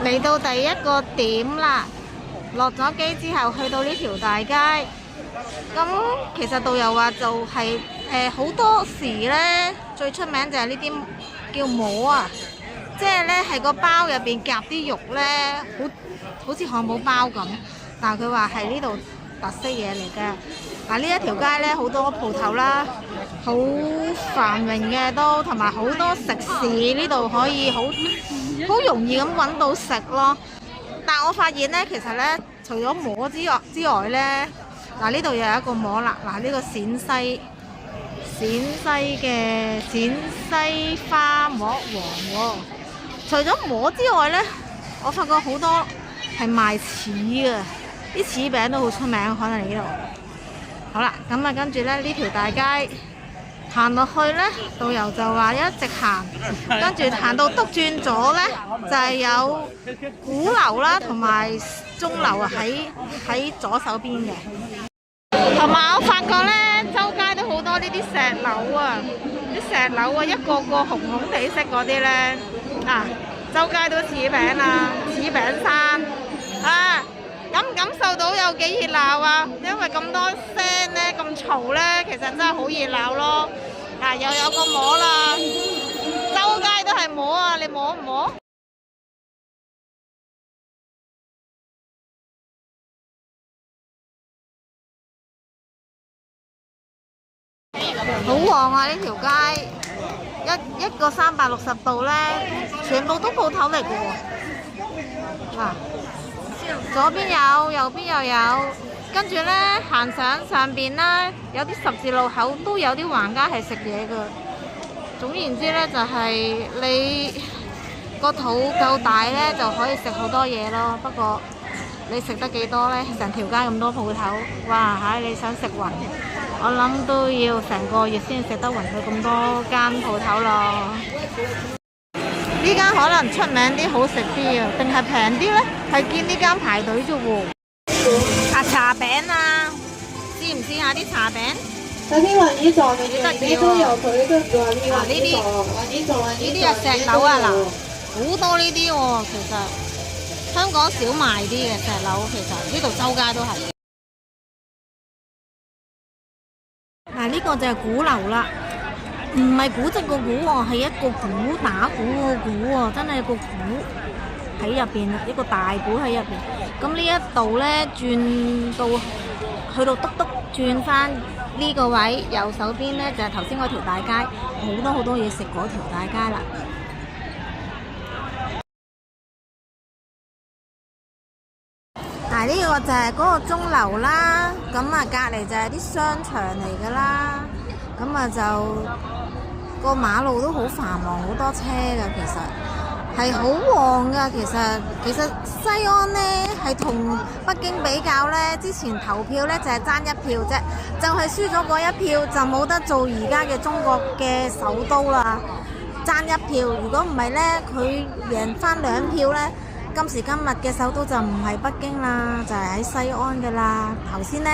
嚟到第一個點啦，落咗機之後去到呢條大街，咁其實導遊話就係好多時呢，最出名就係呢啲叫摸啊，即係呢係個包入邊夾啲肉呢，好似漢堡包咁，但係佢話係呢度特色嘢嚟嘅。嗱，呢一條街呢，好多鋪頭啦，好繁榮嘅都，同埋好多食肆，呢度可以好容易咁揾到食咯。但我發現呢，其實呢，除咗摸之外呢，嗱呢度又有一個摸啦。嗱，呢個陝西嘅陝西花摸王喎。除咗摸之外呢，我發覺好多係賣柿嘅，啲柿餅都好出名，可能呢度。好啦，咁啊跟住咧呢條大街行落去呢，導遊就話一直行，跟住行到篤轉咗呢，就係有鼓樓啦，同埋鐘樓啊喺左手邊嘅。同埋我發覺呢，周街都好多呢啲石樓啊，啲石樓啊，一個個紅紅地色嗰啲呢，啊，周街都柿餅啊，柿餅山啊！感唔感受到有幾熱鬧啊？因為咁多聲呢，咁嘈呢，其實真係好熱鬧咯。嗱，又有個摸啦，周街都係摸啊！你摸唔摸？好旺啊！呢條街一個360度呢，全部都鋪頭嚟嘅喎。嗱。左邊有，右邊又有，跟住呢，行上邊啦，有啲十字路口都有啲橫街係食嘢嘅。總言之呢，就係你個肚夠大呢，就可以食好多嘢咯。不過你食得幾多呢？成條街咁多鋪頭，哇嚇！你想食勻，我諗都要成個月先食得勻佢咁多間鋪頭咯。呢間可能出名啲好食啲啊，定係平啲呢？係見呢間排隊啫喎。茶餅啊，試唔試下啲茶餅？有啲雲耳狀嘅，呢都有佢都叫呢個呢啲係石榴啊，嗱，好多呢啲喎。其實香港少賣啲嘅石榴，其實呢度周街都係。嗱，呢個就係鼓樓啦。唔係古蹟個鼓喎，係一個鼓打鼓個鼓喎，真係個鼓喺入邊，一個大鼓喺入邊。咁呢一度呢，轉到去到篤篤轉翻呢個位，右手邊呢，就係頭先嗰條大街，好多嘢食嗰條大街啦。嗱，呢個就係嗰個鐘樓啦，咁啊隔離就係啲商場嚟㗎啦，咁啊就。個馬路都好繁忙，好多車㗎，其實係好旺㗎。其實西安呢係同北京比較呢，之前投票呢就係爭一票啫，就係輸咗嗰一票就冇得做而家嘅中國嘅首都啦，爭一票。如果唔係呢，佢贏翻2票呢，今時今日嘅首都就唔係北京啦，就係喺西安㗎啦。頭先呢。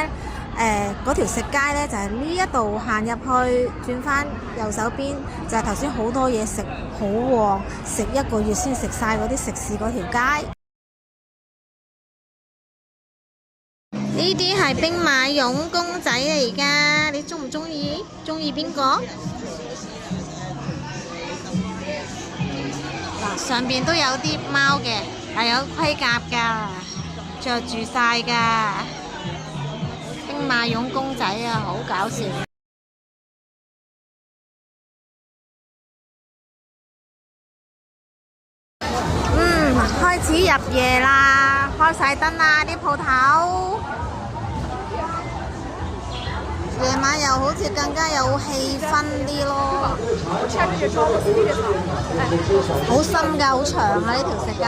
嗰條食街呢，就係呢一度行入去，轉翻右手邊就係頭先好多嘢食，好旺，食一個月先食晒嗰啲食肆嗰條街。呢啲係兵馬俑公仔嚟㗎，你中唔中意？中意邊個？上邊都有啲貓嘅，但有盔甲㗎，着住晒㗎，兵馬俑公仔啊，好搞笑。開始入夜啦，開晒燈啦啲鋪頭，夜晚又好似更加有氣氛啲咯。好深㗎，好長啊呢條食街。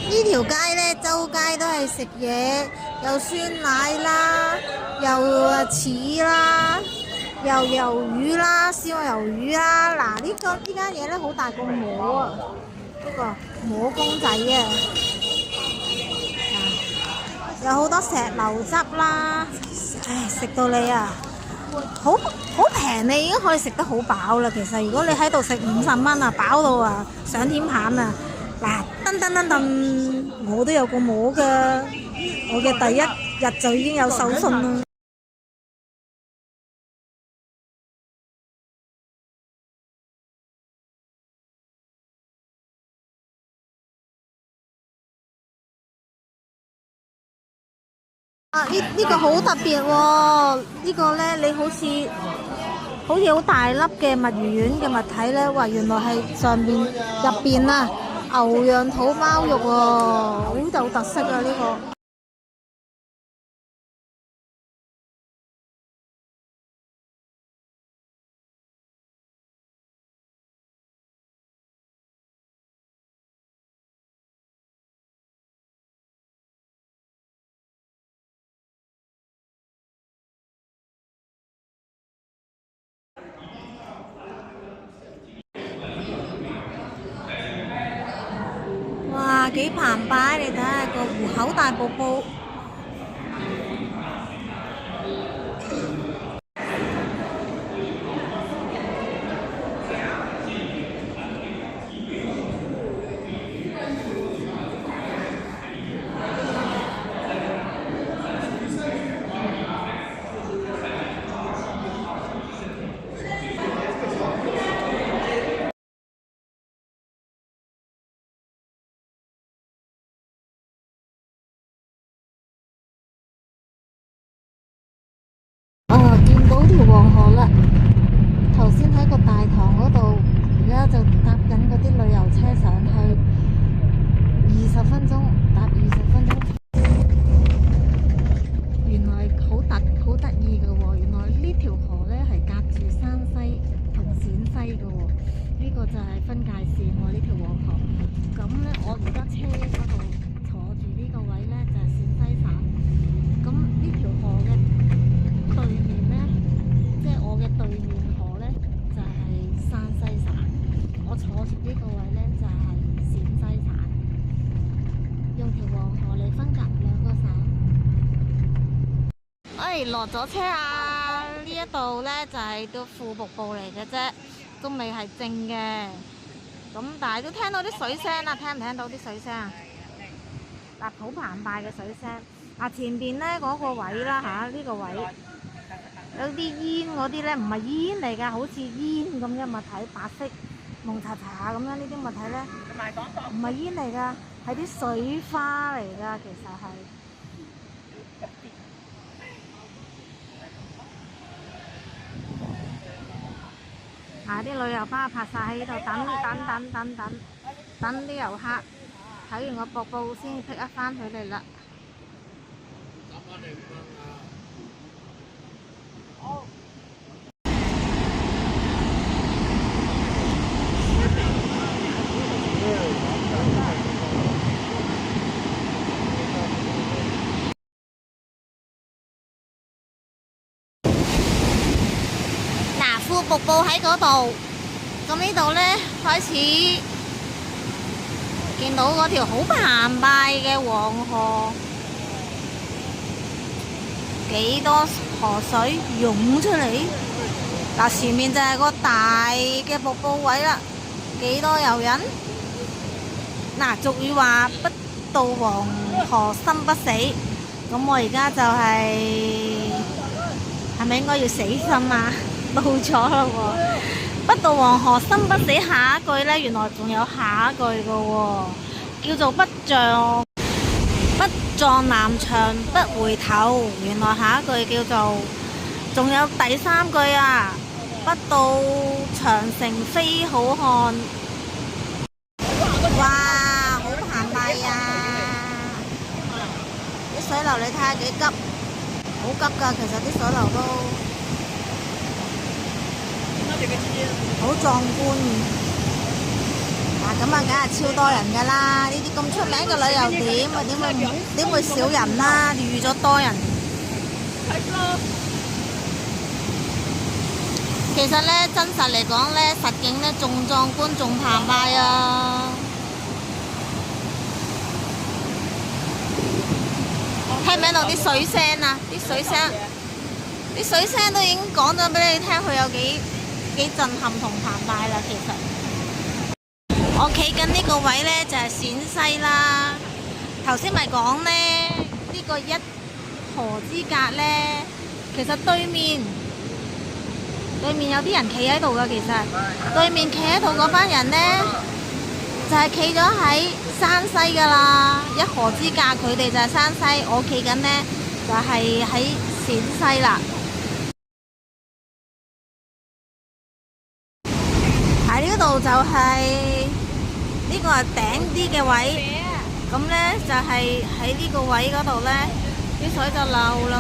呢條街呢，周街都係食嘢，有酸奶啦，又柿啦，又魷魚啦，燒魷魚啦。嗱，呢間嘢呢，好大個鵝啊，呢個鵝公仔啊，有好多石榴汁啦。唉，食到你啊，好平，你已經可以食得好飽啦。其實如果你喺度食50蚊啊，飽到啊上天棚啊！嗱，我都有個鵝㗎，我嘅第一日就已經有手信啦。呢個好特別喎，呢個呢，你好似好大粒嘅墨魚丸嘅物體呢，哇！原來係上邊入邊啊〜牛羊肚貓肉喎，好有特色啊！呢個哇，幾澎湃！你睇下個壺口大瀑布。見到條黃河啦！頭先喺個大堂嗰度，而家就搭緊嗰啲旅遊車上去，20分鐘搭20分鐘。原來好得意嘅喎，原來呢條河呢係隔住山西同陝西嘅喎，呢個就係分界線喎，呢條黃河。咁呢，我而家車嗰度坐住呢個位呢，就係陝西省。咁呢條河嘅對面呢，即係我嘅對面河呢，就係山西省。我坐住呢個位呢，就係陝西省。用條黃河嚟分隔兩個省。落咗車啊！呢一度呢，就係個副瀑布嚟嘅啫，都未係正嘅。咁但係都聽到啲水聲啊，聽唔聽到啲水聲啊？嗱，好澎湃嘅水聲。前邊呢嗰個位啦嚇，呢個位有啲煙嗰啲呢，唔係煙嚟㗎，好似煙咁嘅物體，白色蒙查查咁樣呢啲物體呢，唔係煙嚟㗎，係啲水花嚟㗎，其實係。啲旅遊巴泊晒喺呢度等啲遊客睇完個瀑布先pick up翻佢哋啦。瀑布喺嗰度，咁呢度呢，開始見到嗰條好澎湃嘅黃河，幾多河水湧出嚟。前面就係個大嘅瀑布位啦，幾多遊人。俗語話不到黃河心不死，咁我而家就係咪應該要死心啊？到咗啦喎！不到黃河心不死，下一句呢，原來仲有下一句嘅喎，叫做不撞南牆不回頭。原來下一句叫做仲有第三句啊！不到長城非好漢。哇！好澎湃啊！啲水流你睇下幾急，好急㗎！其實啲水流都好壯觀。嗱，咁啊，梗係超多人㗎啦！呢啲咁出名嘅旅遊點啊，點會少人啦？預咗多人。其實呢，真實嚟講呢，實景呢仲壯觀，仲澎湃啊！聽唔聽到啲水聲啊？啲水聲都已經講咗俾你聽，佢有幾震撼同澎湃啦。其實我企緊呢個位呢，就係陝西啦。頭先咪講呢，呢個一河之隔呢，其實對面有啲人企喺度㗎。其實對面企喺度嗰班人呢，就係企咗喺山西㗎啦。一河之隔，佢哋就係山西，我企緊呢，就係喺陝西啦。喺呢度就係呢個係頂啲嘅位，咁呢，就係喺呢個位嗰度呢，啲水就流落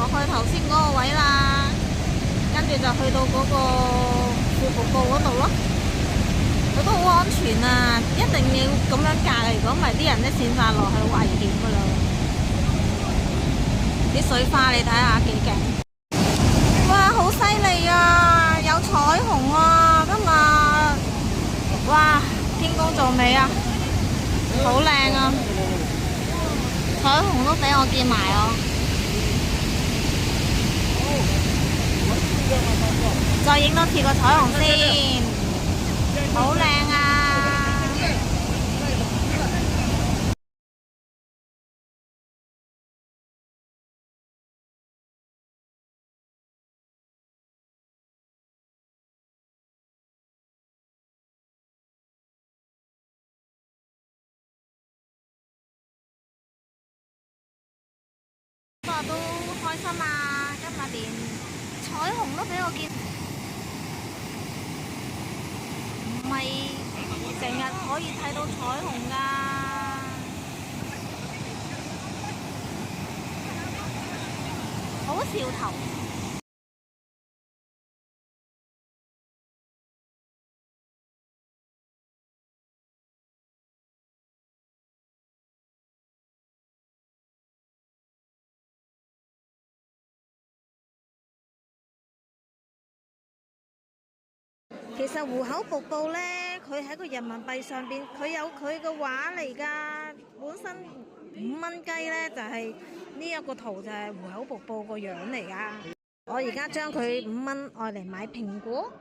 去頭先嗰個位啦。跟住就去到嗰個副瀑布嗰度咯，佢都好安全啊！一定要咁樣隔，如果唔係啲人咧濺晒落去，好危險噶啦！啲水花你睇下幾勁！哇，好犀利啊！有彩虹啊！今日哇，天公造美啊，好靚啊！彩虹都俾我見埋哦！再影多次個彩虹先，好靚啊！不過都開心啊！今日連彩虹都俾我見。唔係成日可以睇到彩虹㗎，好兆頭。其實湖口瀑布呢，佢喺個人民幣上邊，佢有佢嘅畫嚟㗎。本身5蚊雞呢，就係呢一個圖就係湖口瀑布個樣嚟㗎。我而家將佢5蚊愛嚟買蘋果。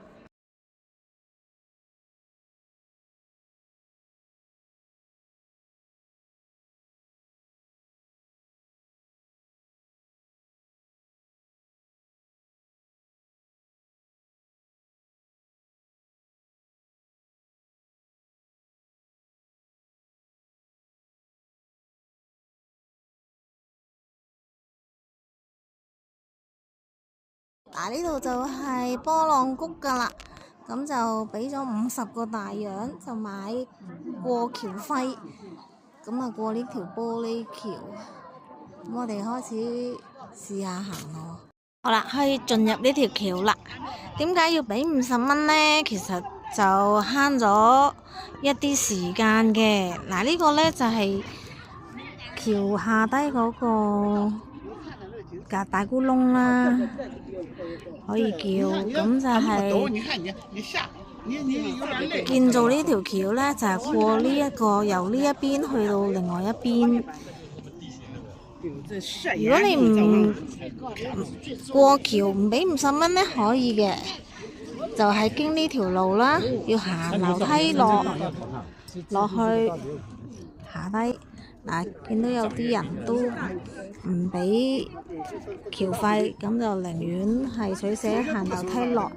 嗱，呢度就係波浪谷㗎啦，咁就俾咗50個大洋就買過橋費，咁啊過呢條玻璃橋，咁我哋開始試下行咯。好啦，可以進入呢條橋啦。點解要俾50蚊呢？其實就慳咗一啲時間嘅。嗱，呢個呢就係橋下低嗰個大咕窿啦，可以叫，咁就係建造呢條橋呢，就係過呢一個由呢一邊去到另外一邊。如果你唔過橋唔俾50蚊呢，可以嘅，就係經呢條路啦，要行樓梯落去下低。嗱，見到有啲人都唔俾橋費，咁就寧願係取捨行樓梯落，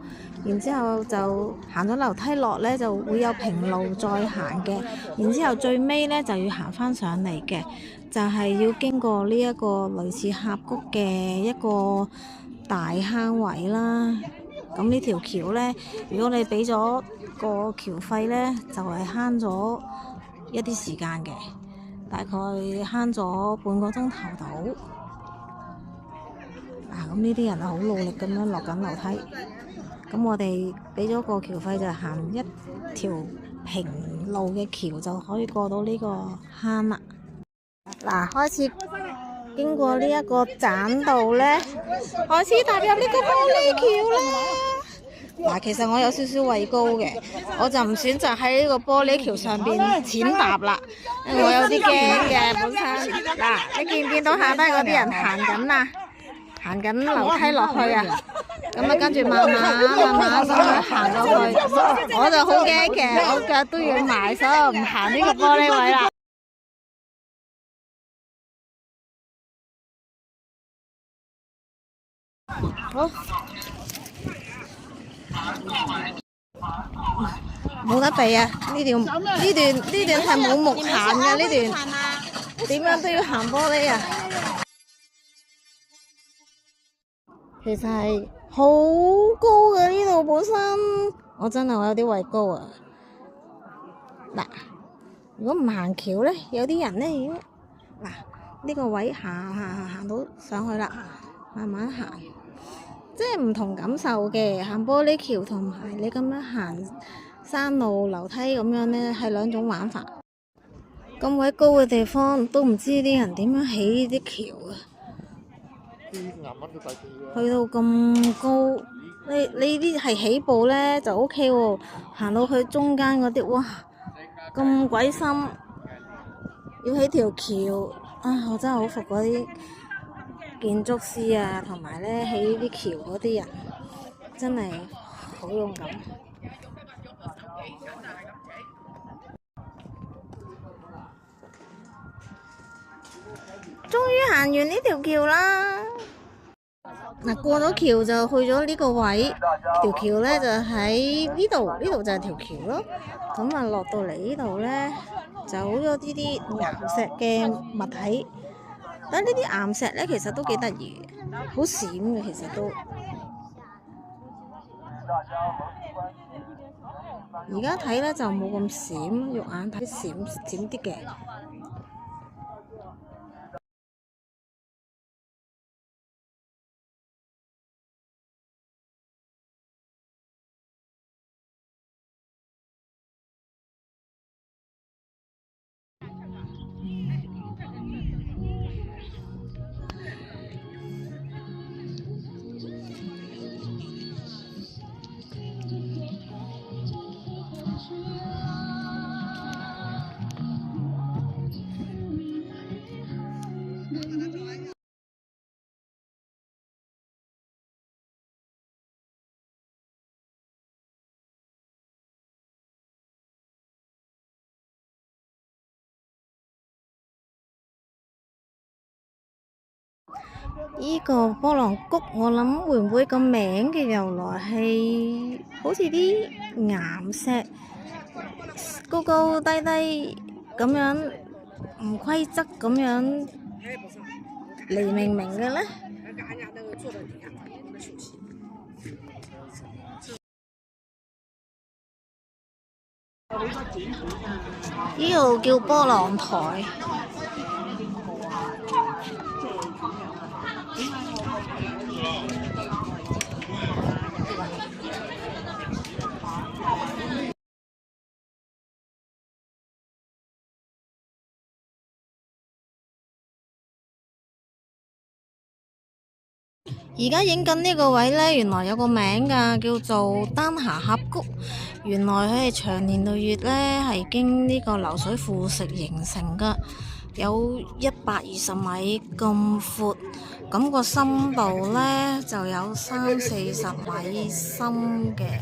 然之後就行咗樓梯落呢，就會有平路再行嘅，然之後最尾呢，就要行翻上嚟嘅，就係要經過呢一個類似峽谷嘅一個大坑位啦。咁呢條橋呢，如果你俾咗個橋費呢，就係慳咗一啲時間嘅，大概慳咗半個鐘頭到。咁呢啲人好努力咁樣落緊樓梯。咁我哋俾咗個橋費就行一條平路嘅橋就可以過到呢個坑啦。嗱，開始經過呢一個棧道呢，開始踏入呢個玻璃橋啦。嗱，其實我有少少畏高嘅，我就唔選擇喺呢個玻璃橋上邊淺踏啦，因為我有啲驚嘅本身。嗱，你見唔見到下低嗰啲人行緊啊？行緊樓梯落去啊！咁啊，跟住慢慢咁樣行咗去，我就好驚嘅，我腳都要埋，所以我唔行呢個玻璃位啦。好，冇得避啊！呢段係冇木行嘅，呢段點樣都要行玻璃啊！其實係好高嘅，呢度本身，我真係我有啲畏高啊！嗱，如果唔行橋呢，有啲人呢已經呢個位行到上去啦，慢慢行。即係唔同感受嘅，行玻璃橋同埋你咁樣行山路樓梯咁樣呢，係兩種玩法。咁鬼高嘅地方都唔知啲人點樣起呢啲橋啊！去到咁高，你啲係起步呢就 OK 喎，行到去中間嗰啲，哇咁鬼深，要起條橋啊！我真係好服嗰啲建築師啊，同埋呢起呢啲橋嗰啲人，真係好勇敢。終於行完呢條橋啦！嗱，過咗橋就去咗呢個位，條橋呢就喺呢度，呢度就係條橋咯。咁啊，落到嚟呢度呢，走咗啲岩石嘅物體。但呢啲岩石呢，其實都幾得意嘅，好閃嘅，其實都。而家睇呢就冇咁閃，肉眼睇閃啲嘅。呢個波浪谷，我諗會唔會個名嘅由來係好似啲岩石高高低低咁樣唔規則咁樣嚟命名嘅呢？呢度叫波浪台。而家影緊呢個位呢，原來有個名㗎，叫做丹霞峽谷。原來佢係長年累月呢，係經呢個流水腐蝕形成㗎，有120米咁闊，咁個深度呢，就有30-40米深嘅。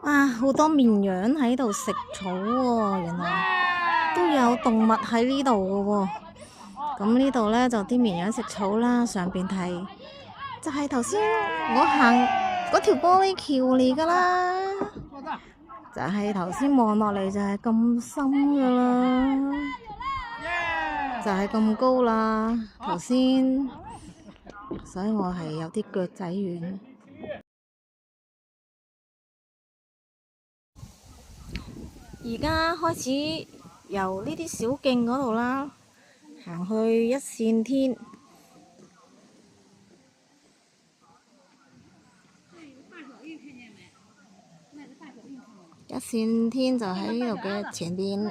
哇！好多綿羊喺度食草喎，原來都有動物喺呢度嘅喎。咁呢度呢，就啲綿羊食草啦，上邊係就係頭先我行嗰條玻璃橋嚟噶啦，就係頭先望落嚟就係咁深噶啦，就係咁高啦。頭先，所以我係有啲腳仔軟。而家開始由呢啲小徑嗰度啦，行去一線天。一線天就喺呢度嘅前邊。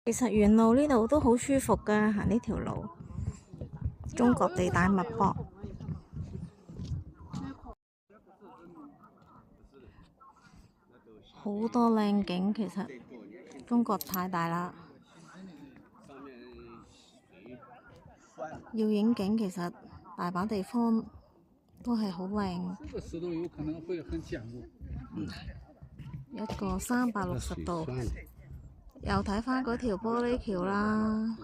其實沿路呢度都好舒服㗎，行呢條路。中國地大物博，好多靚景。其實中國太大啦，要影景其實大把地方都係好靚。一個360度，又睇返嗰條玻璃橋啦。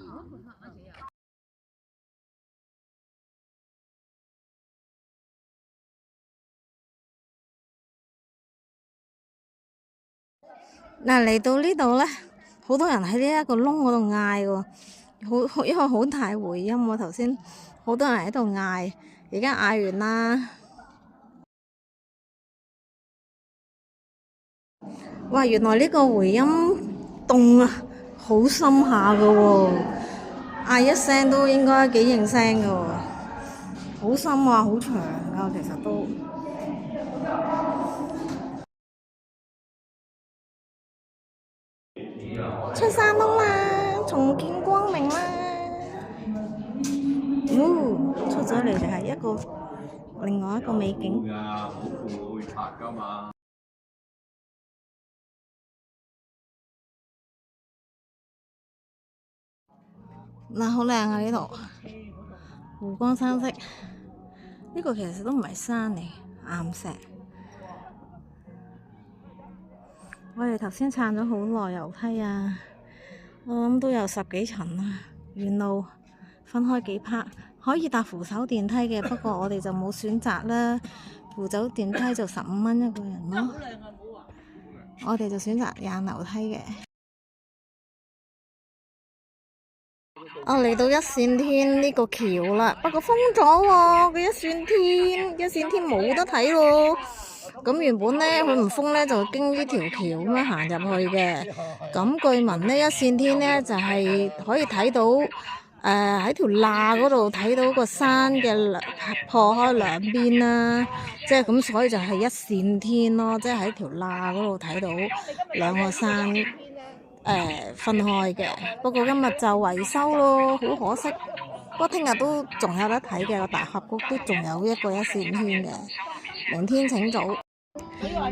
嗱，嚟到呢度呢，好多人喺呢一個窿嗰度嗌喎，因為好大回音喎。頭先好多人喺度嗌，而家嗌完啦。哇！原來呢個回音洞啊，好深下噶喎，嗌一聲都應該幾應聲噶喎，好深啊，好長噶，其實都。出山窿啦，重見光明啦。出咗嚟就係另外一個美景。嗱，好靚啊呢度，湖光山色。呢個其實都唔係山嚟，岩石。我哋頭先撐咗好耐樓梯啊，我諗都有10幾層啦。沿路分開幾 part，可以搭扶手電梯嘅，不過我哋就冇選擇啦。扶手電梯就15蚊一個人咯，我哋就選擇行樓梯嘅。嚟到一線天呢個橋啦，不過封咗喎，佢一線天冇得睇咯。咁原本呢，佢唔封呢，就經呢條橋咁樣行入去嘅。咁據聞呢，一線天呢，就係可以睇到喺條罅嗰度睇到個山嘅破開兩邊啦，即係咁，所以就係一線天咯，即係喺條罅嗰度睇到兩個山分開嘅。不過今日就維修咯，好可惜。不過聽日都仲有得睇嘅，個大峽谷都仲有一個一線天嘅。明天請早。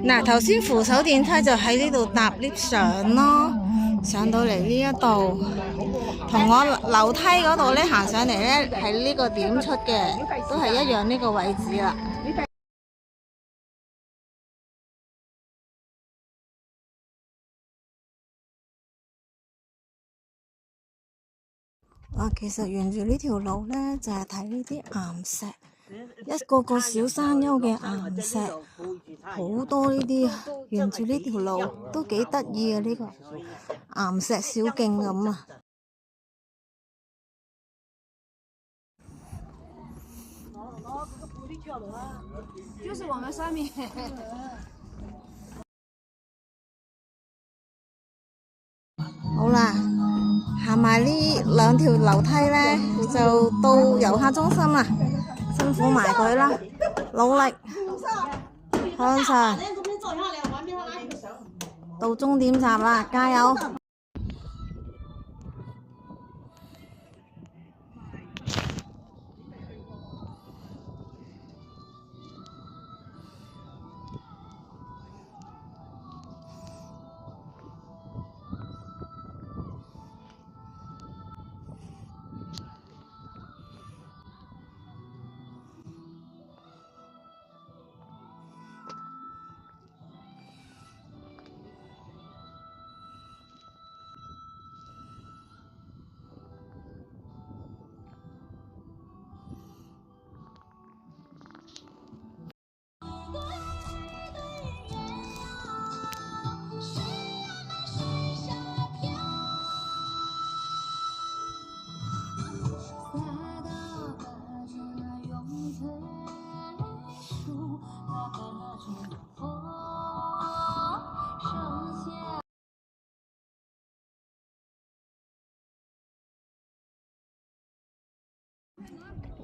嗱，頭先扶手電梯就喺呢度搭 lift 上咯，上到嚟呢一度，同我樓梯嗰度咧行上嚟咧係呢個點出嘅，都係一樣呢個位置啦。其實沿住呢條路咧就係睇呢啲岩石。一個個小山丘嘅岩石，好多呢啲啊！沿住呢條路都幾得意啊！呢個岩石小徑咁啊！就是我們上面。好啦，行埋呢兩條樓梯呢，就到遊客中心啦。辛苦埋佢啦，努力向上，到終點站啦，加油！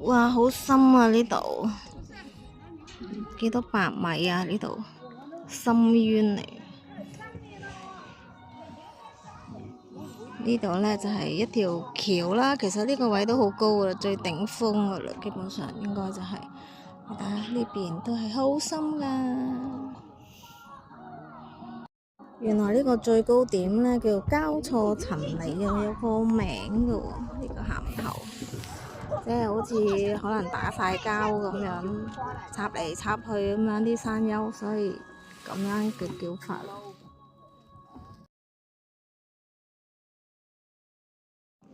哇，好深啊呢度，幾多百米啊呢度，深淵嚟。呢度呢就係一條橋啦，其實呢個位都好高噶啦，最頂峰噶啦，基本上應該就係，你睇下呢邊都係好深噶。原來呢個最高點呢叫交錯層理啊，有個名噶喎，呢個銜頭，即係好似可能打晒交咁樣，插嚟插去咁樣啲山丘，所以咁樣嘅叫法。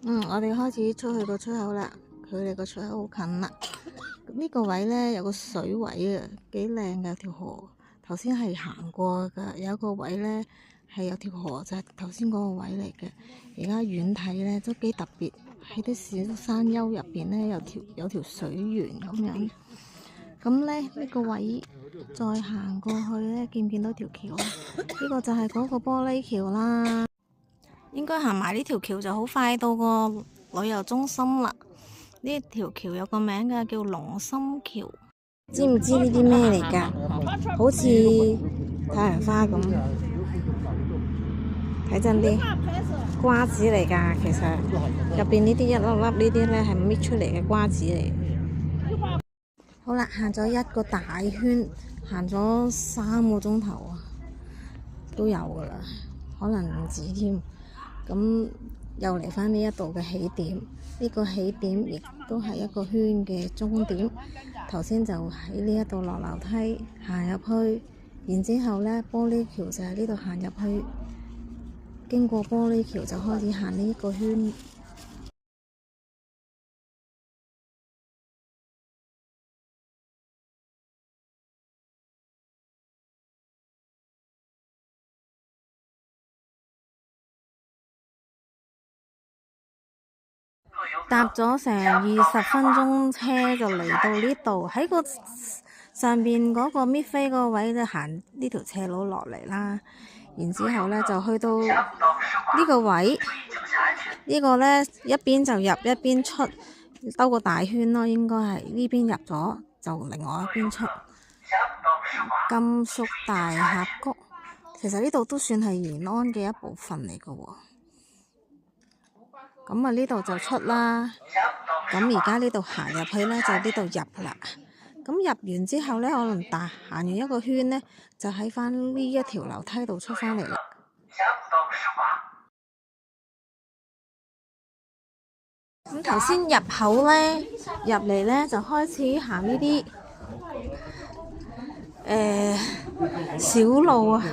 我哋開始出去個出口啦，距離個出口好近啦。呢個位呢，有個水位啊，幾靚嘅條河。頭先係行過㗎，有一個位呢，係有條河，就係頭先嗰個位嚟嘅。而家遠睇呢，都幾特別，喺啲小山丘入邊呢，有條水源咁樣。咁呢，呢個位再行過去呢，見唔見到條橋啊？呢個就係嗰個玻璃橋啦。應該行埋呢條橋就好快到個旅遊中心啦。呢條橋有個名㗎，叫龍心橋。知唔知呢啲咩嚟㗎？好似太陽花咁。睇真啲，瓜子嚟㗎。其實入邊呢啲一粒粒呢啲呢係搣出嚟嘅瓜子嚟。好啦，行咗一個大圈，行咗3個鐘頭啊，都有㗎啦，可能唔止添。咁又嚟返呢一度嘅起點，呢個起點亦都係一個圈嘅終點。頭先就喺呢一度落樓梯行入去，然之後呢，玻璃橋就喺呢度行入去，經過玻璃橋就開始行呢一個圈。搭咗成20分鐘車就嚟到呢度，喺個上邊嗰個搣飛嗰個位就行呢條斜路落嚟啦。然之後呢就去到呢個位，呢個呢一邊就入一邊出，兜個大圈咯，應該係呢邊入咗就另外一邊出。甘肅大峽谷，其實呢度都算係延安嘅一部分嚟㗎喎。咁啊呢度就出啦，咁而家呢度行入去呢，就呢度入啦。咁入完之後呢，可能行完一個圈呢，就喺返呢一條樓梯度出返嚟啦。咁頭先入口呢，入嚟呢，就開始行呢啲小路啊，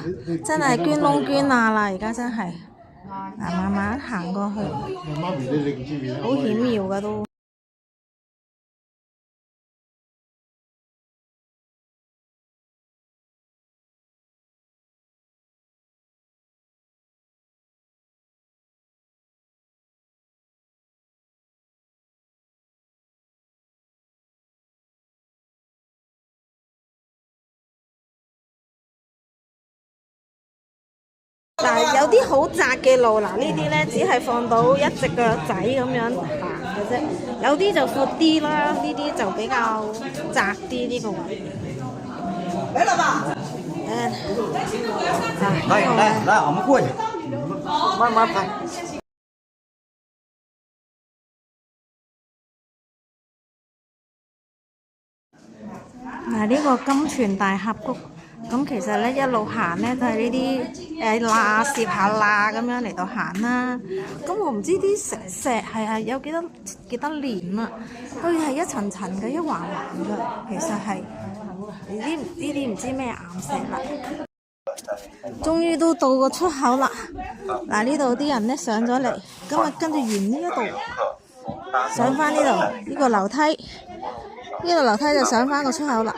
真係捐窿捐罅啦！而家真係。慢慢行過去，好險要㗎都。嗱，有啲好窄嘅路，嗱呢啲呢只係放到一隻腳仔咁樣行嘅啫，有啲就闊啲啦，呢啲就比較窄啲呢個位。嚟啦吧！來，我們過去，慢慢拍。嗱，呢個金泉大峽谷。咁其實呢，一路行呢，就係呢啲罅攝下罅咁樣嚟到行啦。咁我唔知啲石係有幾多年啦，佢係一層層嘅，一橫橫嘅。其實係呢啲唔知咩岩石啦。終於都到個出口啦！嗱，呢度啲人呢上咗嚟，咁啊跟住沿呢一度上返呢度呢個樓梯，呢個樓梯就上返個出口啦。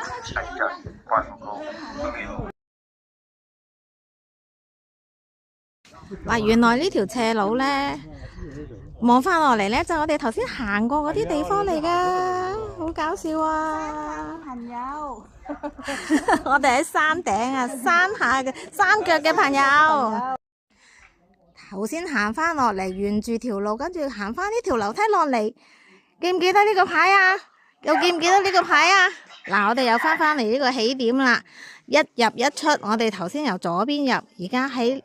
嗱，原來呢條斜路呢，望返落嚟呢，就我哋頭先行過嗰啲地方嚟噶，好搞笑啊！朋友，我哋喺山頂啊，山下嘅山腳嘅朋友，頭先行返落嚟，沿住條路，跟住行返呢條樓梯落嚟，記唔記得呢個牌啊？又見唔見到呢個牌啊？嗱，我哋又翻嚟呢個起點啦，一入一出，我哋頭先由左邊入，而家喺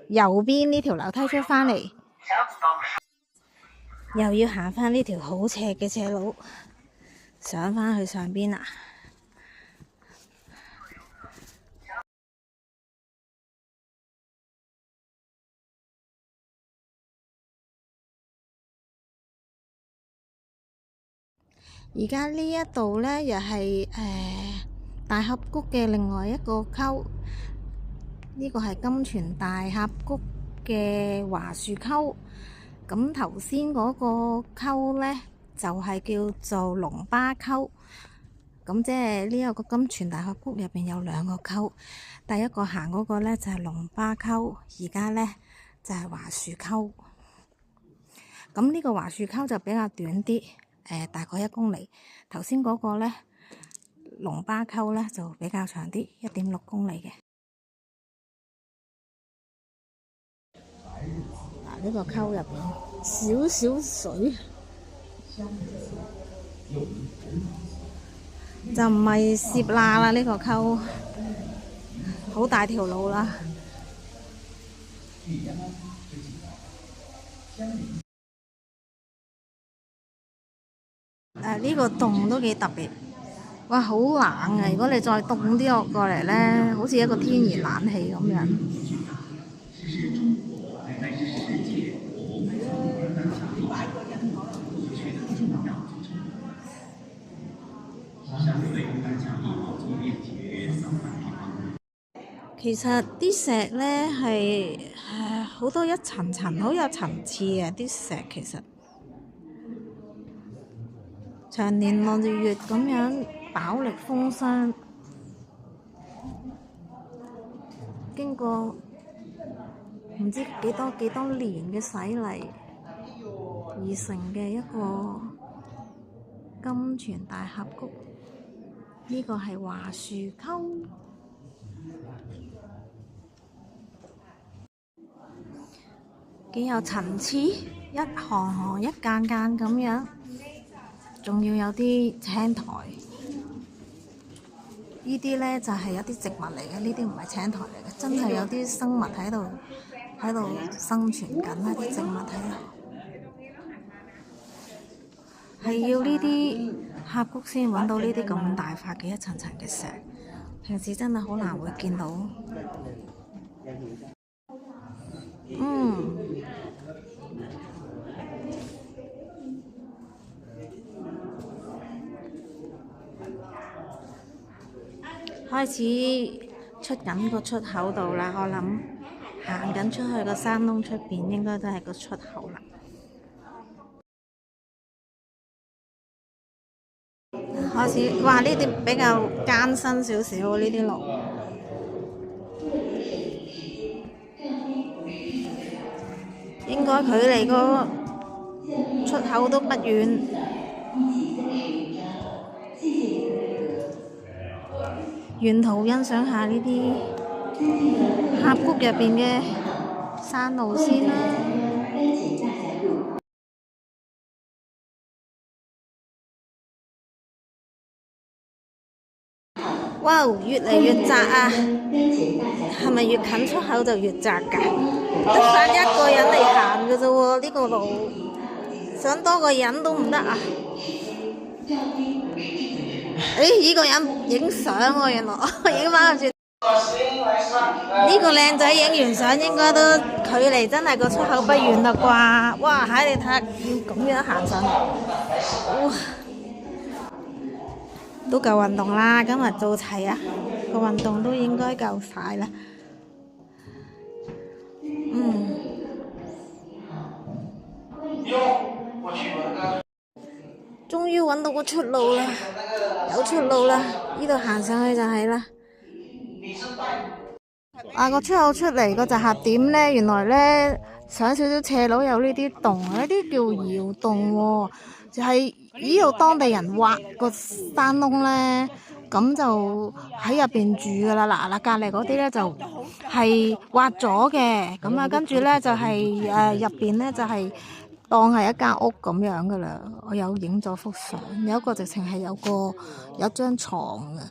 右邊呢條樓梯出翻嚟，又要行翻呢條好斜嘅斜路，上翻去上邊啦。而家呢一度呢，又係大峽谷嘅另外一個溝，呢個係金泉大峽谷嘅樺樹溝。咁頭先嗰個溝呢，就係叫做龍巴溝。咁即係呢一個金泉大峽谷入邊有兩個溝，第一個行嗰個呢，就係龍巴溝，而家呢，就係樺樹溝。咁呢個樺樹溝就比較短啲。大概1公里，頭先嗰個呢，龍巴溝呢就比較長啲，1.6公里嘅。嗱，呢個溝入邊少少水，就唔係涉罅啦。呢個溝好大條路啦。呢個洞都幾特別，哇！好冷啊！如果你再凍啲落過嚟呢，好似一個天然冷氣咁樣。其實啲石呢係好多一層層，好有層次嘅啲石，其實。長年落住月咁樣飽歷風霜，經過唔知幾多年嘅洗禮而成嘅一個金泉大峽谷。呢個係樺樹溝，幾有層次，一行行一間間咁樣。仲要有啲青苔，呢啲呢就係有啲植物嚟嘅，呢啲唔係青苔嚟嘅，真係有啲生物喺度生存緊，一啲植物喺度，係要呢啲峽谷先揾到呢啲咁大塊嘅一層層嘅石，平時真係好難會見到。開始出緊個出口度啦，我諗行緊出去個山窿出邊應該都係個出口啦。開始，哇！呢啲比較艱辛少少呢啲路，應該距離個出口都不遠。沿途欣賞下呢啲峽谷入邊嘅山路先啦。哇！越嚟越窄啊！係咪越近出口就越窄㗎？得返一個人嚟行㗎啫喎，呢個路想多個人都唔得啊！呢個人影相喎，原來影翻個轉。呢個靚仔影完相應該都距離真係個出口不遠啦啩？哇！你睇下要咁樣行上嚟，哇！都夠運動啦，今日做齊啊，個運動都應該夠晒啦。終於揾到個出路啦，有出路啦！呢度行上去就係啦。個出口出嚟個集合點呢，原來呢，上少少斜路有呢啲洞，呢啲叫窑洞喎，就係呢度當地人挖個山窿呢，咁就喺入邊住噶啦。嗱，隔離嗰啲呢，就係挖咗嘅，咁啊跟住呢，就係入邊呢，就係當係一間屋咁樣噶啦。我有影咗幅相，有一個直情係有張床嘅，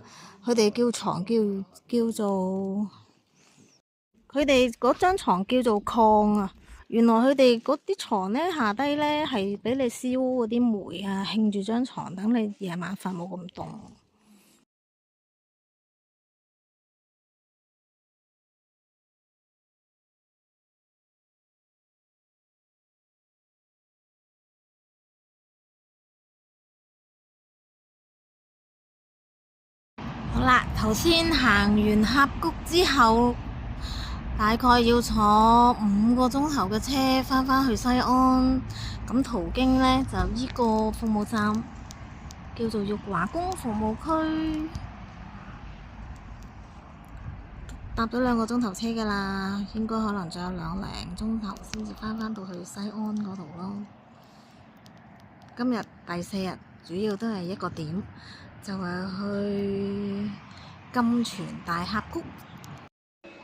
佢哋叫床叫做佢哋嗰張床叫做炕啊。原來佢哋嗰啲床呢，下低呢係俾你燒嗰啲煤啊，興住張床，等你夜晚瞓冇咁凍。好啦，頭先行完峽谷之後，大概要坐5個鐘頭嘅車返去西安。咁途經呢，就依個服務站叫做玉華宮服務區，搭咗2個鐘頭車噶啦，應該可能仲有2零鐘頭先至返到去西安嗰度咯。今日第4日，主要都係一個點，就係去金泉大峽谷。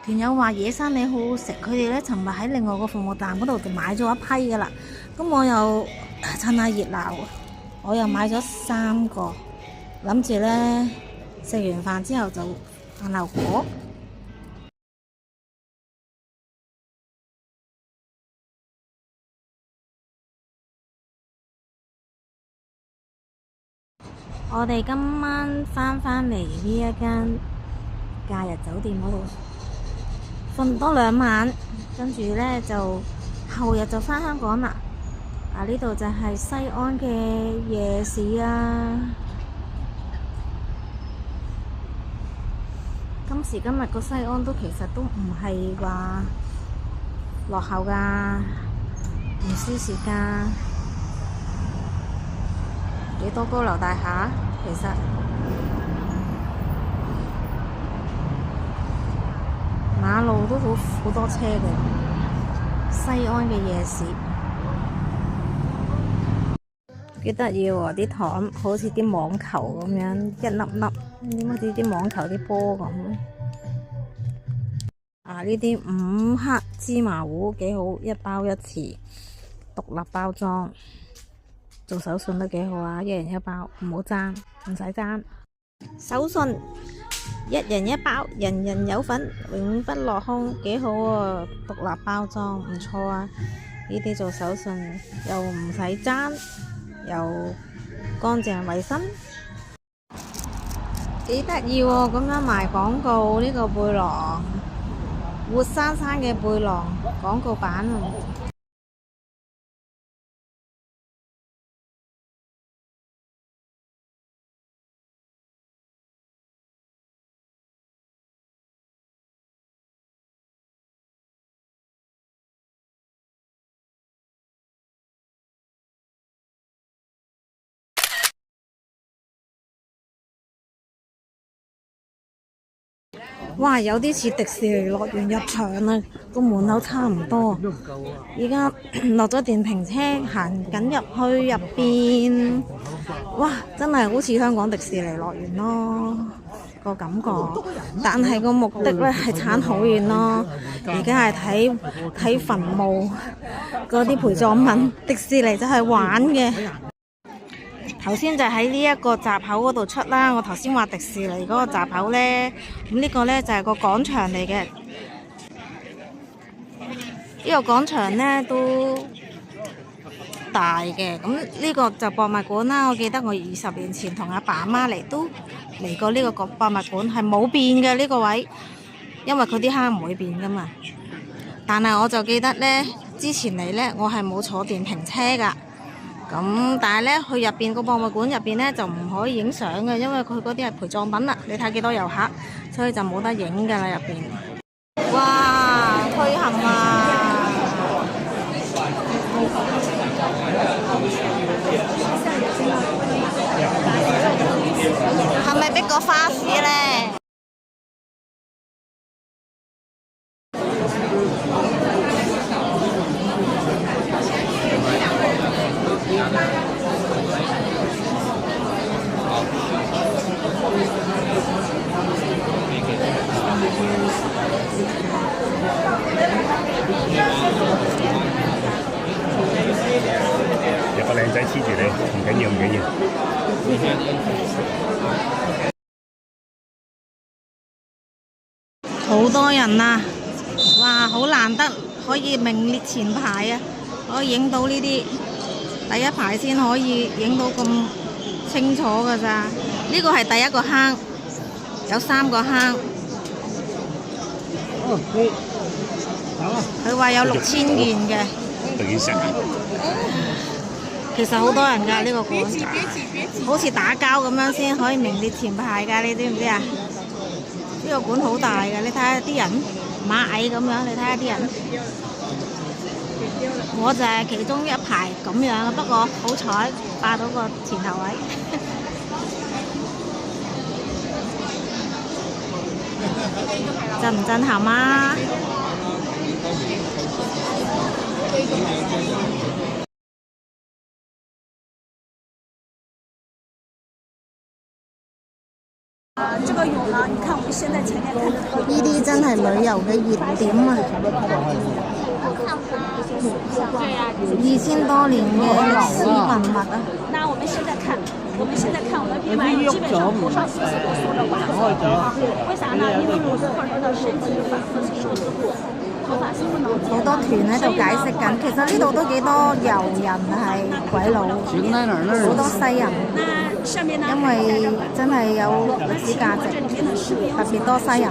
團友話野生味好好食，佢哋呢尋日喺另外個服務站嗰度就買咗一批噶啦。咁我又趁下熱鬧，我又買咗3個，諗住呢食完飯之後就飯後果。我哋今晚返嚟呢一間假日酒店嗰度瞓多2晚，跟住呢就後日就返香港啦。呢度就係西安嘅夜市啊！今時今日個西安都其實都唔係話落後噶，唔輸蝕噶。幾多高樓大廈，其實馬路都好多車嘅。西安嘅夜市幾得意喎，啲糖好似啲網球咁樣一粒粒，點好似啲網球啲波咁。呢啲5克芝麻糊幾好，1包1次，獨立包裝。做手信都幾好啊，1人1包，唔好爭，唔使爭。手信1人1包，人人有份，永不落空，幾好啊！獨立包裝唔錯啊！呢啲做手信又唔使爭，又乾淨衛生，幾得意喎！咁樣賣廣告，呢個背囊，活生生嘅背囊廣告版啊！哇！有啲似迪士尼樂園入場啊，個門口差唔多。而家落咗電瓶車，行緊入去入邊，哇！真係好似香港迪士尼樂園咯，個感覺。但係個目的呢係差好遠咯。而家係睇墳墓嗰啲陪葬品，迪士尼就係玩嘅。頭先就喺呢一個閘口嗰度出啦。我頭先話迪士尼嗰個閘口呢，咁呢個呢就係個廣場嚟嘅。呢個廣場呢都大嘅。咁呢個就博物館啦。我記得我20年前同阿爸阿媽嚟都嚟過呢個博物館，係冇變嘅呢個位，因為佢啲坑唔會變噶嘛。但係我就記得呢，之前嚟呢，我係冇坐電瓶車噶。咁但係呢，去入邊個博物館入邊呢，就唔可以影相嘅，因為佢嗰啲係陪葬品啦。你睇幾多遊客，所以就冇得影噶啦入邊。哇！墟冚啊！係咪逼過花市呢？仔黐住你，唔緊要唔緊要。好多人啊！哇，好難得可以名列前排啊！可以影到呢啲第一排先可以影到咁清楚㗎咋。呢個係第一個坑，有3個坑。佢話有6000件嘅。其實好多人㗎呢個館，好似打交咁樣先可以名列前排㗎，你知唔知啊？呢個館好大㗎，你睇下啲人螞蟻咁樣，你睇下啲人。我就係其中一排咁樣，不過好彩霸到個前頭位。震唔震撼啊？这个永航，你看我们现在前面看的这个，呢啲真係旅遊嘅熱點啊！2000多年嘅歷史文物啊！那我们现在看，我们兵马俑基本上头上四都说了完了，为啥呢？因为我们会儿的身体反复受之过。好多團喺度解釋緊，其實呢度都幾多遊人係鬼佬，好多西人，因為真係有歷史價值，特別多西人。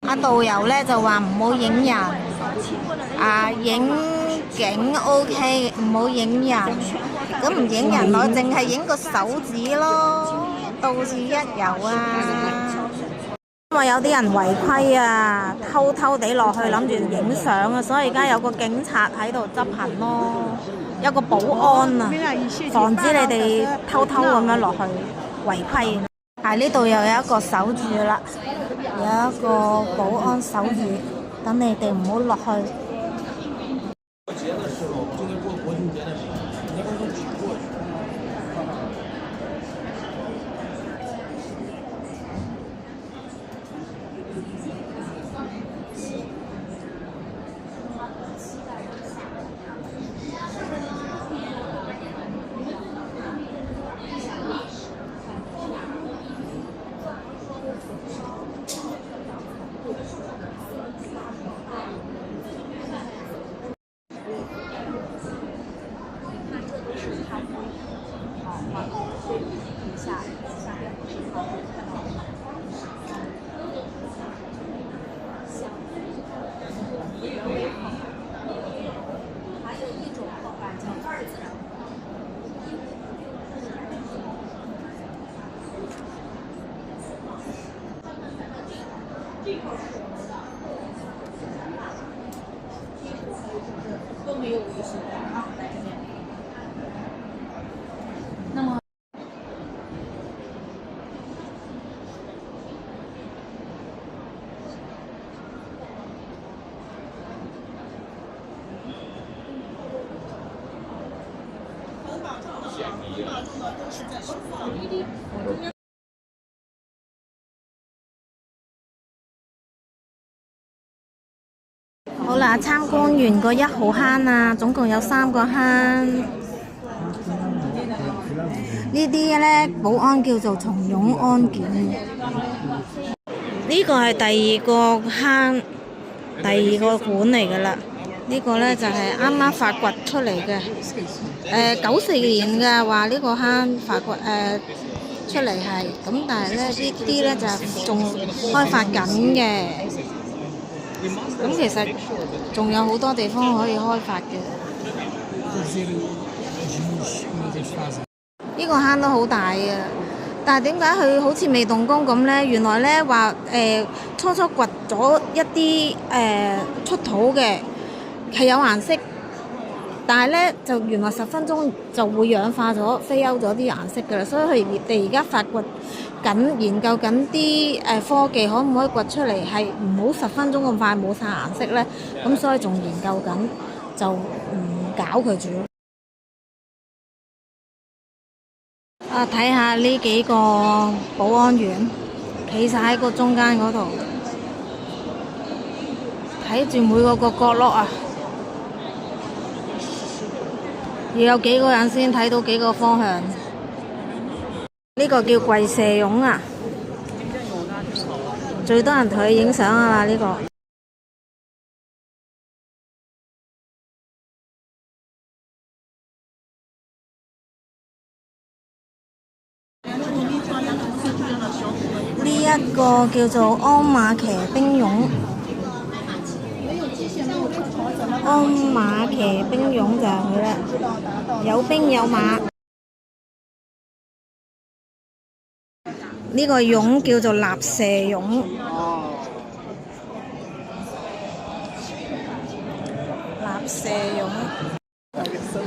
阿導遊咧就話唔好影人，影景 OK， 唔好影人。咁唔影人，我淨係影個手指咯。到此一遊啊！因為有啲人違規啊，偷偷地落去諗住影相啊，所以而家有個警察喺度執行咯，有個保安啊，防止你哋偷偷咁樣落去違規。喺呢度又有一個守住啦，有一個保安守住，等你哋唔好落去。都没有危险啊。那么。好啦，參觀完個1號坑啊，總共有3個坑。呢啲呢，保安叫做松勇安檢。呢個係第2個坑，第2個館嚟㗎啦。呢個呢，就係啱啱發掘出嚟嘅。94年㗎，話呢個坑發掘出嚟係咁，但係呢啲呢就仲開發緊嘅。咁其實仲有好多地方可以開發嘅。呢個坑都好大啊！但係點解佢好似未動工咁呢？原來呢話初初掘咗一啲出土嘅係有顏色，但係呢就原來10分鐘就會氧化咗、飛歐咗啲顏色㗎啦。所以佢哋而家發掘緊、研究緊啲科技，可唔可以掘出嚟係唔好10分鐘咁快冇晒顏色呢？咁所以仲研究緊，就唔搞佢住。睇下呢幾個保安員企晒喺個中間嗰度，睇睇住每個角落啊，要有幾個人先睇到幾個方向。呢個叫跪蛇俑啊，最多人同佢影相啊呢個。呢一個叫做鞍馬騎兵俑，鞍馬騎兵俑就係佢啦，有兵有馬。呢個俑叫做納蛇俑，納蛇俑，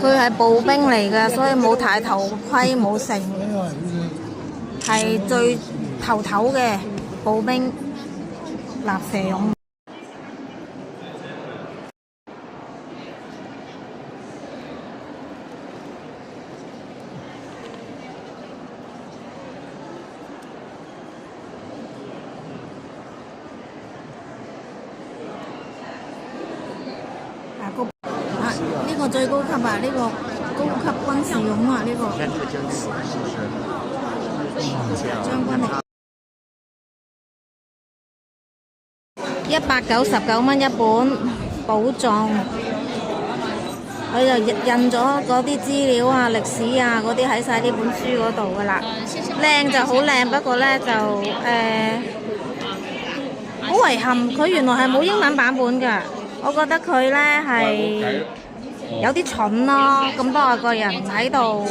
佢係步兵嚟嘅，所以冇戴頭盔冇成，係最頭嘅步兵納蛇俑。呢個最高級啊！呢個高級軍事俑啊！呢個將軍嚟，199蚊一本寶藏，佢就印咗嗰啲資料啊、歷史啊嗰啲喺晒呢本書嗰度噶啦。靚就好靚，不過呢，就好遺憾，佢原來係冇英文版本㗎。我覺得佢呢係有啲蠢咯，咁多外國人喺度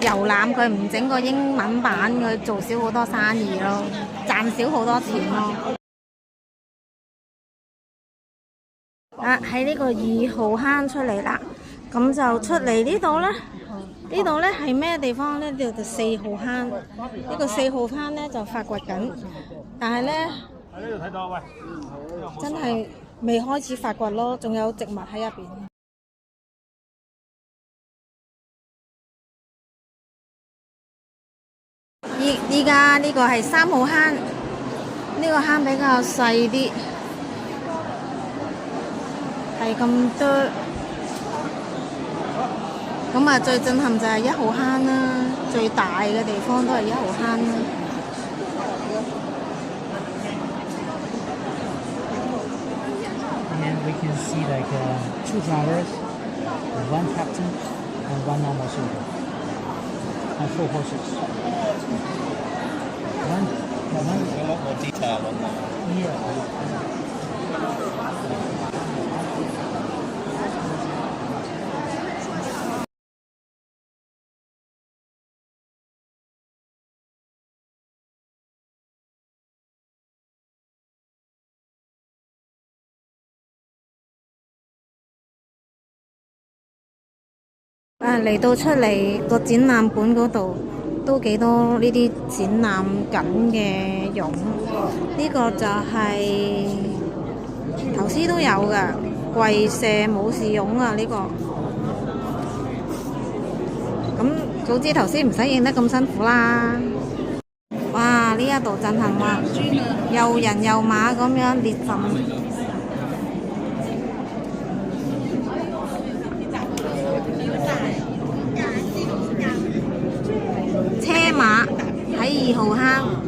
遊覽，佢唔整個英文版，佢做少好多生意咯，賺少好多錢咯。喺呢個2號坑出嚟啦，咁就出嚟呢度啦。呢度呢係咩地方呢？呢度就4號坑，呢個4號坑呢就發掘緊，但係呢真係未開始發掘咯，仲有植物喺入邊。依家呢個係3號坑，呢個坑比較細啲，係咁多。咁啊，最震撼就係1號坑啦，最大嘅地方都係1號坑啦。And we can see like 2 drivers, 1 captain, and 1 normal soldier, and 4 horses. A lot more detail on that. Yeah. 嚟到出嚟個展覽館嗰度，都幾多呢啲展覽緊嘅俑。呢個就係頭先都有㗎，跪蛇武士俑啊！呢個咁早知頭先唔使影得咁辛苦啦。哇！呢一度震撼啊，又人又馬咁樣列陣。車馬喺2號坑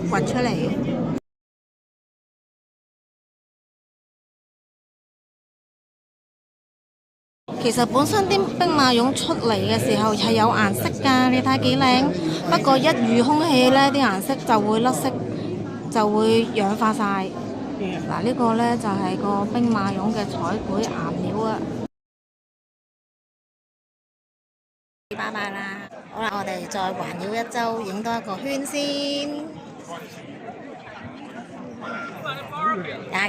掘出嚟。其實本身啲兵馬俑出嚟嘅時候係有顏色㗎，你睇幾靚。不過一遇空氣呢，啲顏色就會甩色，就會氧化晒。嗱，呢個呢就係個兵馬俑嘅彩繪顏料啊！拜拜啦！好啦，我哋再環繞一周，影多一個圈先。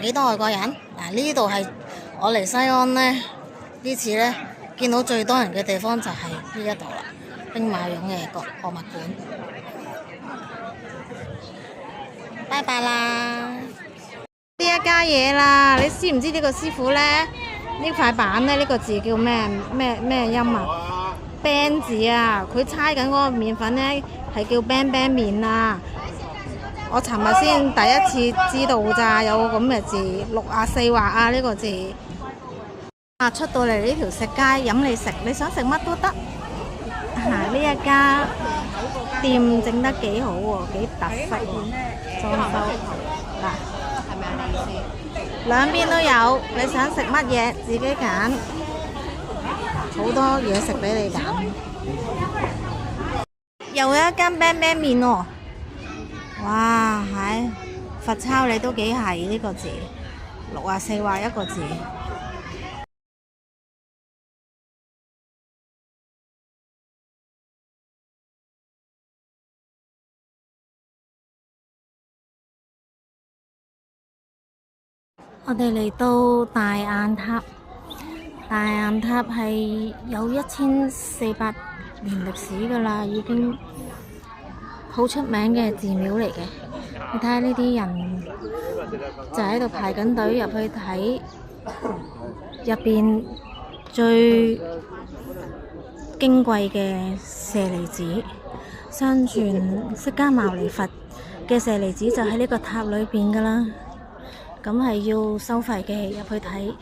幾多外國人？嗱，呢度係我嚟西安呢次呢，見到最多人嘅地方就係呢一度啦，兵馬俑嘅博物館。拜拜啦！呢一家嘢啦，你知唔知呢個師傅呢？呢塊板呢，呢個字叫咩音啊？band 字啊，佢猜緊嗰個麵粉呢係叫 band 麵啊。我尋日先第一次知道咋，有個咁嘅字64畫啊呢個字。啊，出到嚟呢條食街飲你食，你想食乜都得。呢一家店整得幾好喎，幾特色喎，裝修嗱，兩邊都有，你想食乜嘢自己揀，好多嘢食俾你揀。又有一間啤啤麵喎，哇，係罰抄你都幾係呢個字，64畫一個字。我哋嚟到大雁塔，大雁塔係有1400年歷史㗎啦，已經好出名嘅寺廟嚟嘅。你睇下呢啲人就喺度排緊隊入去睇入邊最矜貴嘅舍利子。相傳釋迦牟尼佛嘅舍利子就喺呢個塔裏邊㗎啦。咁係要收費嘅，入去睇。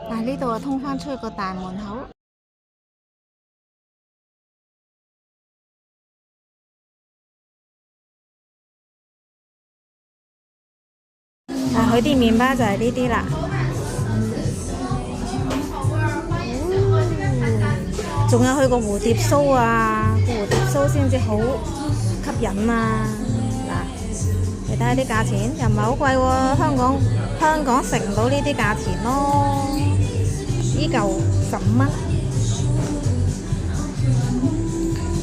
但係呢度啊，通返出去個大門口。佢啲麵包就係呢啲啦，仲有佢個蝴蝶酥啊，個蝴蝶酥先至好吸引啊！嗱，你睇下啲價錢又唔係好貴喎，香港食唔到呢啲價錢咯，依嚿15蚊。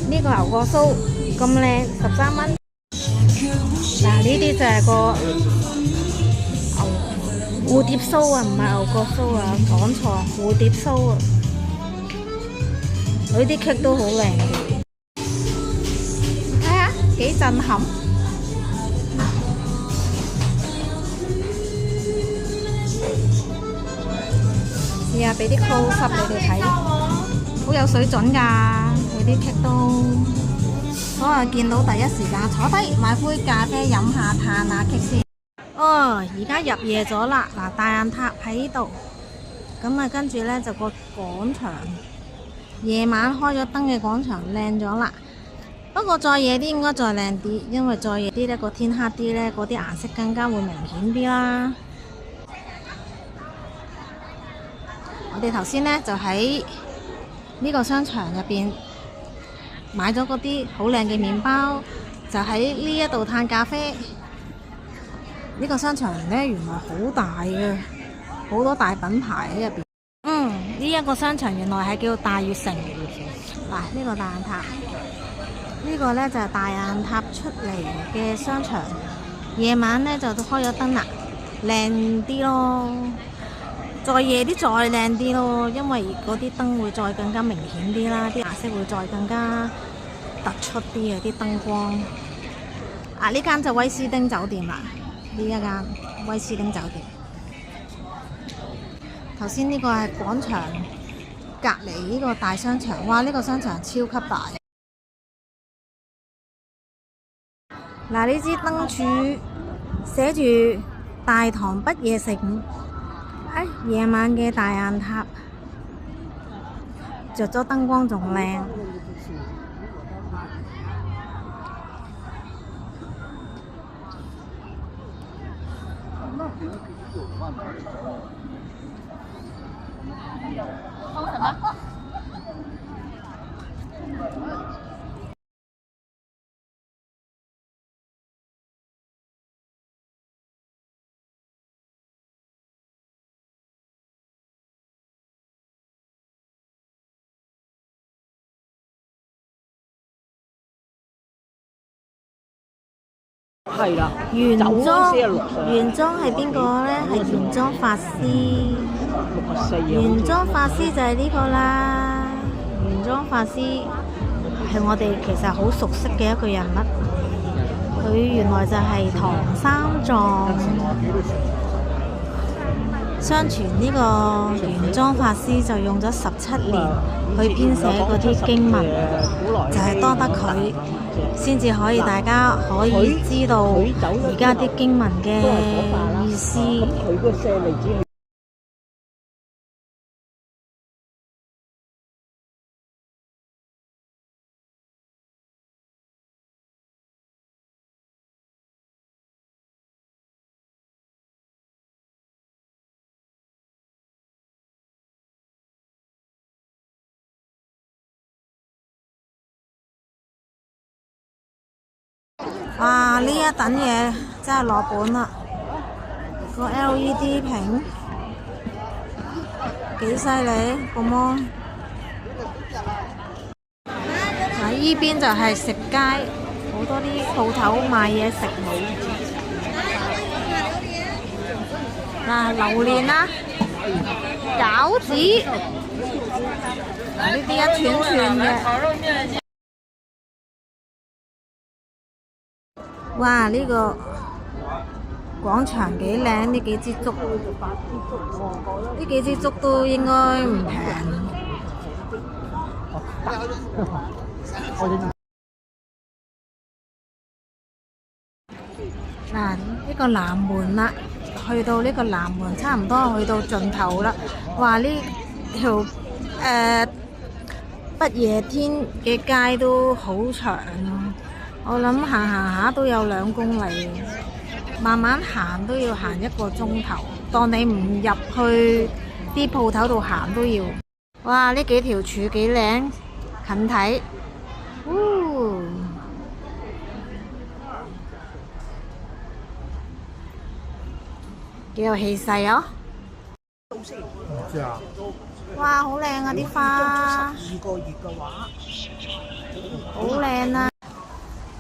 呢個牛角酥咁靚，13蚊。嗱，呢啲就係個蝴蝶酥啊，唔係牛角酥啊，講錯，蝴蝶酥啊，佢啲劇都好靚嘅，睇下幾震撼。試下俾啲 close up 你哋睇，好有水準㗎，佢啲劇都，所以見到第一時間坐低買杯咖啡飲下，嘆下劇先。哦，而家入夜咗啦，嗱，大雁塔喺呢度，咁啊跟住呢就個廣場，夜晚開咗燈嘅廣場靚咗啦。不過再夜啲應該再靚啲，因為再夜啲呢個天黑啲呢，嗰啲顏色更加會明顯啲啦。我哋頭先呢就喺呢個商場入邊買咗嗰啲好靚嘅麵包，就喺呢一度嘆咖啡。呢個商場呢，原來好大嘅，好多大品牌喺入邊。呢一個商場原來係叫大悅城。嗱，呢個大雁塔，呢個呢就係大雁塔出嚟嘅商場。夜晚呢就開咗燈啦，靚啲咯。再夜啲再靚啲咯，因為嗰啲燈會再更加明顯啲啦，啲顏色會再更加突出啲嘅啲燈光。呢間就威斯汀酒店啦。呢一間威斯汀酒店，頭先呢個係廣場隔離呢個大商場，哇！呢個商場超級大。嗱，呢支燈柱寫住大唐不夜城，夜晚嘅大雁塔着咗燈光仲靚。封什麼？係啦，原裝係邊個呢？係原裝法師。64啊！原裝法師就係呢個啦。原裝法師係我哋其實好熟悉嘅一個人物。佢原來就係唐三藏。相傳呢個玄奘法師就用咗17年去編寫嗰啲經文，就係多得佢先至可以大家可以知道而家啲經文嘅意思。佢個舍利子。哇！呢一等嘢真係落本啦，個 LED 屏幾犀利個芒。嗱，依邊就係食街，好多啲鋪頭賣嘢食。嗱，榴蓮啦，餃子，呢啲一串串嘅。哇！呢個廣場幾靚，呢幾支竹，呢幾支竹都應該唔平。嗱，呢個南門啦，去到呢個南門差唔多去到盡頭啦。哇！呢條不夜天嘅街都好長啊！我諗行下都有2公里，慢慢行都要行1個鐘頭。當你唔入去啲鋪頭度行都要。哇！呢幾條柱幾靚，近睇，幾有氣勢啊！哇！好靚啊啲花，好靚啊！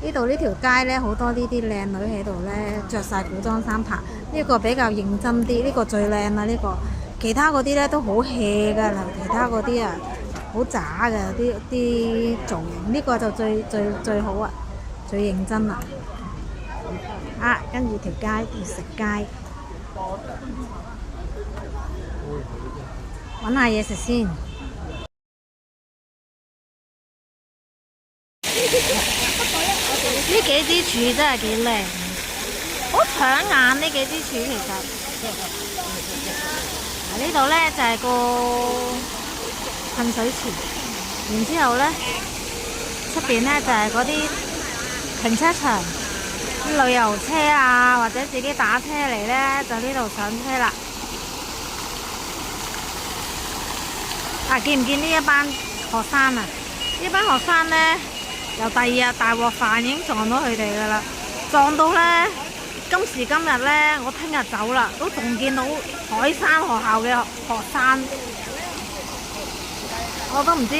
呢度呢條街呢，好多呢啲靚女喺度呢，着晒古裝衫拍。呢個比較認真啲，呢個最靚啦。呢個其他嗰啲呢都好 hea 㗎啦，其他嗰啲啊好渣㗎啲造型。呢個就最好啊，最認真啦。啊，跟住條街要食街，揾下嘢食先。呢幾支柱真係幾靚，好搶眼呢幾支柱其實。呢度呢就係個噴水池，然之後呢出邊呢就係嗰啲停車場，啲旅遊車啊或者自己打車嚟呢，就呢度上車啦。啊，見唔見呢一班學生啊？呢班學生呢，由第2日大鑊飯已經撞到佢哋㗎啦，撞到呢，今時今日呢，我聽日走啦，都仲見到海山學校嘅學生，我都唔知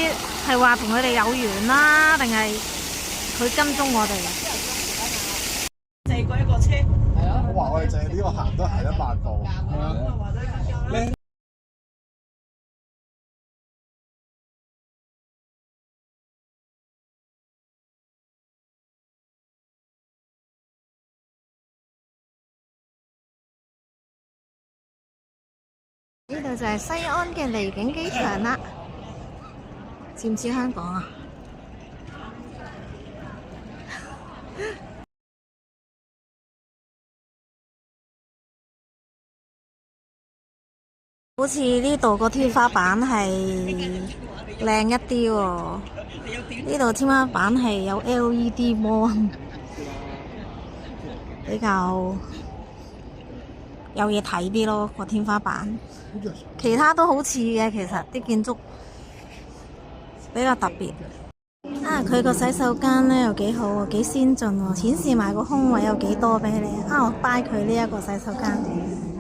係話同佢哋有緣啦，定係佢跟蹤我哋啊？就係嗰一個車。係啊，我話我哋就係呢個行都行1萬步。呢度就係西安嘅離境機場啦，似唔似香港啊？好似呢度個天花板係靚一啲喎，呢度天花板係有 LED mon， 比較有嘢睇啲咯，個天花板。其他都好似嘅，其實啲建築比較特別。啊，佢個洗手間呢又幾好喎，幾先進喎，顯示埋個空位有幾多俾你。啊，我 buy 佢呢一個洗手間。